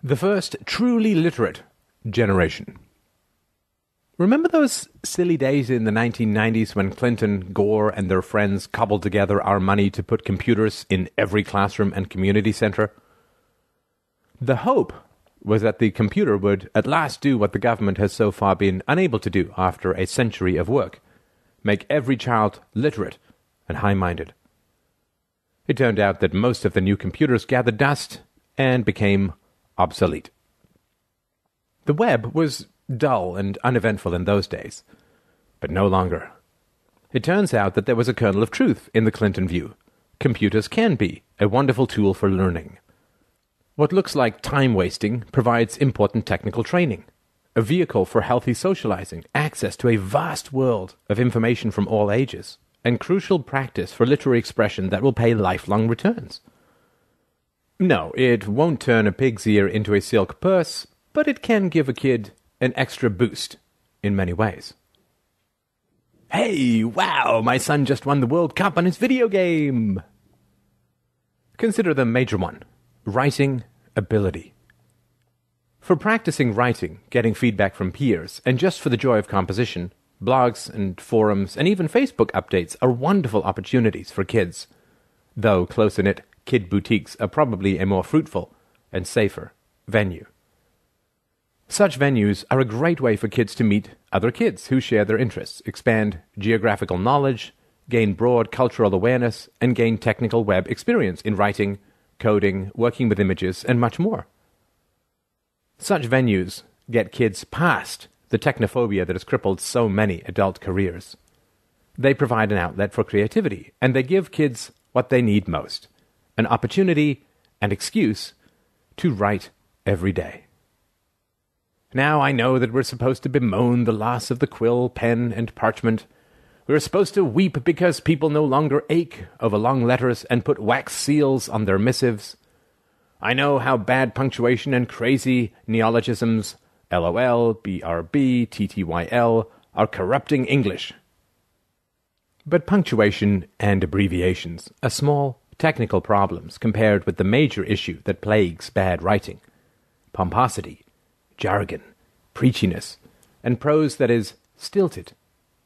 The first truly literate generation. Remember those silly days in the 1990s when Clinton, Gore, and their friends cobbled together our money to put computers in every classroom and community center? The hope was that the computer would at last do what the government has so far been unable to do after a century of work: make every child literate and high-minded. It turned out that most of the new computers gathered dust and became obsolete. The web was dull and uneventful in those days, but no longer. It turns out that there was a kernel of truth in the Clinton view. Computers can be a wonderful tool for learning. What looks like time-wasting provides important technical training, a vehicle for healthy socializing, access to a vast world of information from all ages, and crucial practice for literary expression that will pay lifelong returns. No, it won't turn a pig's ear into a silk purse, but it can give a kid an extra boost in many ways. Hey, wow, my son just won the World Cup on his video game! Consider the major one: writing ability. For practicing writing, getting feedback from peers, and just for the joy of composition, blogs and forums and even Facebook updates are wonderful opportunities for kids, though closer-knit kid boutiques are probably a more fruitful and safer venue. Such venues are a great way for kids to meet other kids who share their interests, expand geographical knowledge, gain broad cultural awareness, and gain technical web experience in writing, coding, working with images, and much more. Such venues get kids past the technophobia that has crippled so many adult careers. They provide an outlet for creativity, and they give kids what they need most: an opportunity and excuse to write every day. Now I know that we're supposed to bemoan the loss of the quill, pen, and parchment. We're supposed to weep because people no longer ache over long letters and put wax seals on their missives. I know how bad punctuation and crazy neologisms, LOL, BRB, TTYL, are corrupting English. But punctuation and abbreviations are small technical problems compared with the major issue that plagues bad writing: pomposity, jargon, preachiness, and prose that is stilted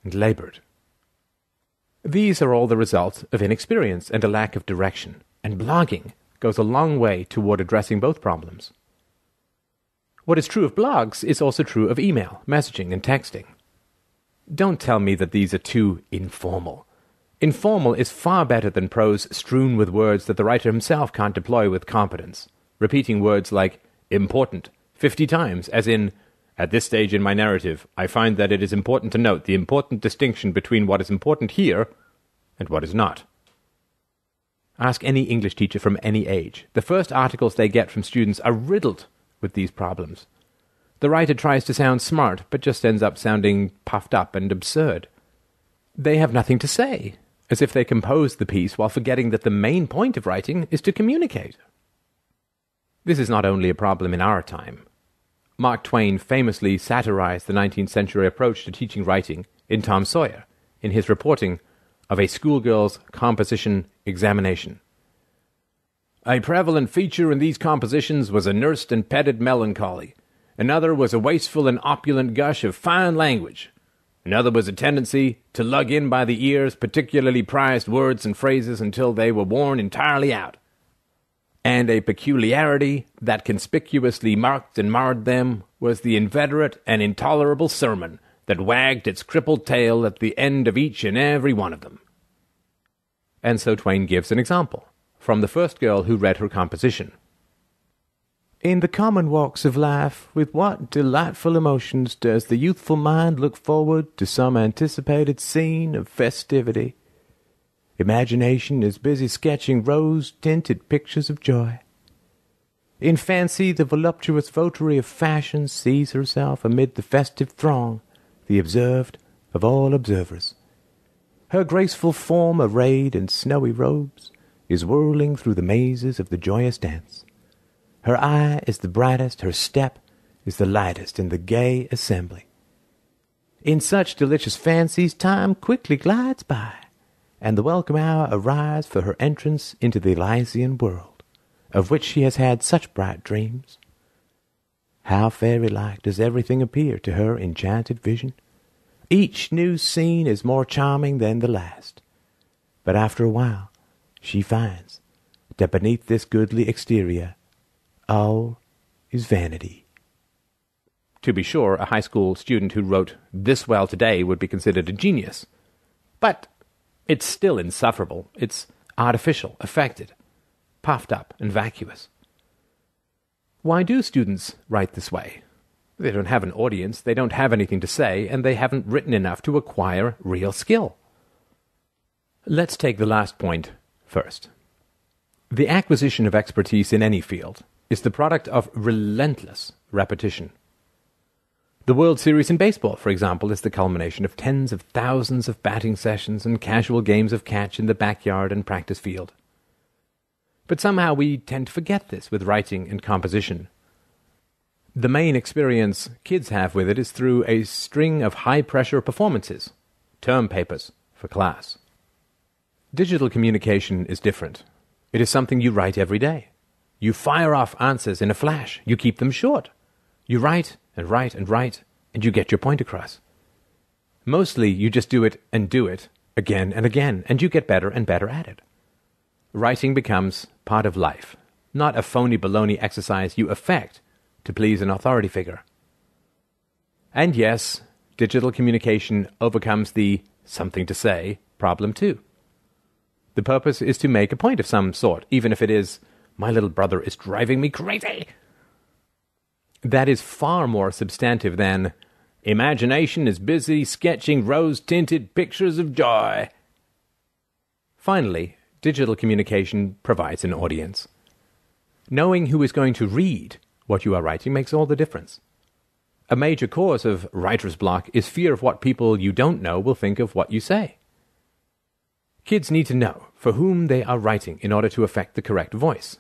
and labored. These are all the result of inexperience and a lack of direction, and blogging goes a long way toward addressing both problems. What is true of blogs is also true of email, messaging, and texting. Don't tell me that these are too informal. Informal is far better than prose strewn with words that the writer himself can't deploy with competence, repeating words like important 50 times, as in, at this stage in my narrative, I find that it is important to note the important distinction between what is important here and what is not. Ask any English teacher from any age. The first articles they get from students are riddled with these problems. The writer tries to sound smart, but just ends up sounding puffed up and absurd. They have nothing to say, as if they composed the piece while forgetting that the main point of writing is to communicate. This is not only a problem in our time. Mark Twain famously satirized the 19th century approach to teaching writing in Tom Sawyer, in his reporting of a schoolgirl's composition examination. A prevalent feature in these compositions was a nursed and petted melancholy. Another was a wasteful and opulent gush of fine language. Another was a tendency to lug in by the ears particularly prized words and phrases until they were worn entirely out. And a peculiarity that conspicuously marked and marred them was the inveterate and intolerable sermon that wagged its crippled tail at the end of each and every one of them. And so Twain gives an example from the first girl who read her composition. In the common walks of life, with what delightful emotions does the youthful mind look forward to some anticipated scene of festivity. Imagination is busy sketching rose-tinted pictures of joy. In fancy, the voluptuous votary of fashion sees herself amid the festive throng, the observed of all observers. Her graceful form, arrayed in snowy robes, is whirling through the mazes of the joyous dance. Her eye is the brightest, her step is the lightest in the gay assembly. In such delicious fancies, time quickly glides by, and the welcome hour arrives for her entrance into the Elysian world, of which she has had such bright dreams. How fairy-like does everything appear to her enchanted vision? Each new scene is more charming than the last. But after a while, she finds that beneath this goodly exterior, all is vanity. To be sure, a high school student who wrote this well today would be considered a genius. But it's still insufferable. It's artificial, affected, puffed up, and vacuous. Why do students write this way? They don't have an audience, they don't have anything to say, and they haven't written enough to acquire real skill. Let's take the last point first. The acquisition of expertise in any field is the product of relentless repetition. The World Series in baseball, for example, is the culmination of tens of thousands of batting sessions and casual games of catch in the backyard and practice field. But somehow we tend to forget this with writing and composition. The main experience kids have with it is through a string of high-pressure performances, term papers for class. Digital communication is different. It is something you write every day. You fire off answers in a flash. You keep them short. You write and write and write, and you get your point across. Mostly you just do it again and again, and you get better and better at it. Writing becomes part of life, not a phony baloney exercise you affect to please an authority figure. And yes, digital communication overcomes the something to say problem too. The purpose is to make a point of some sort, even if it is, my little brother is driving me crazy. That is far more substantive than, imagination is busy sketching rose-tinted pictures of joy. Finally, digital communication provides an audience. Knowing who is going to read what you are writing makes all the difference. A major cause of writer's block is fear of what people you don't know will think of what you say. Kids need to know for whom they are writing in order to affect the correct voice.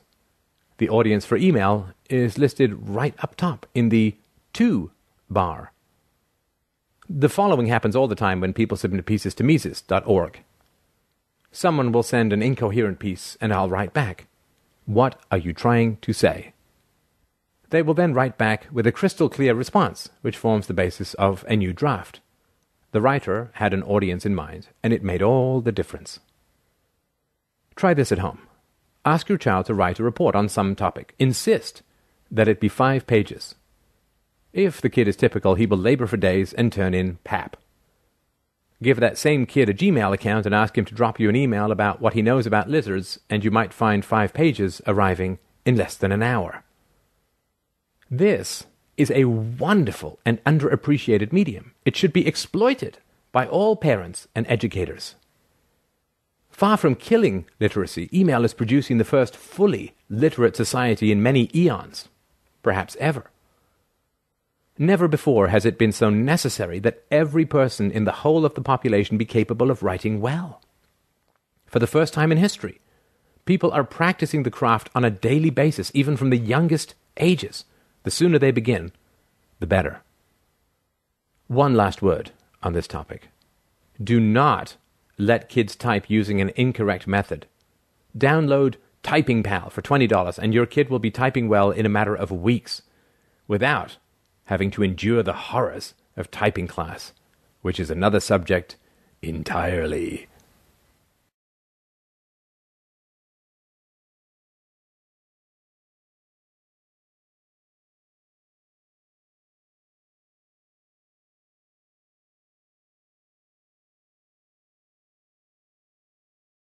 The audience for email is listed right up top in the To bar. The following happens all the time when people submit pieces to Mises.org. Someone will send an incoherent piece, and I'll write back, "What are you trying to say?" They will then write back with a crystal clear response, which forms the basis of a new draft. The writer had an audience in mind, and it made all the difference. Try this at home. Ask your child to write a report on some topic. Insist that it be 5 pages. If the kid is typical, he will labor for days and turn in pap. Give that same kid a Gmail account and ask him to drop you an email about what he knows about lizards, and you might find 5 pages arriving in less than an hour. This is a wonderful and underappreciated medium. It should be exploited by all parents and educators. Far from killing literacy, email is producing the first fully literate society in many eons, perhaps ever. Never before has it been so necessary that every person in the whole of the population be capable of writing well. For the first time in history, people are practicing the craft on a daily basis, even from the youngest ages. The sooner they begin, the better. One last word on this topic. Do not let kids type using an incorrect method. Download Typing Pal for $20 and your kid will be typing well in a matter of weeks without having to endure the horrors of typing class, which is another subject entirely.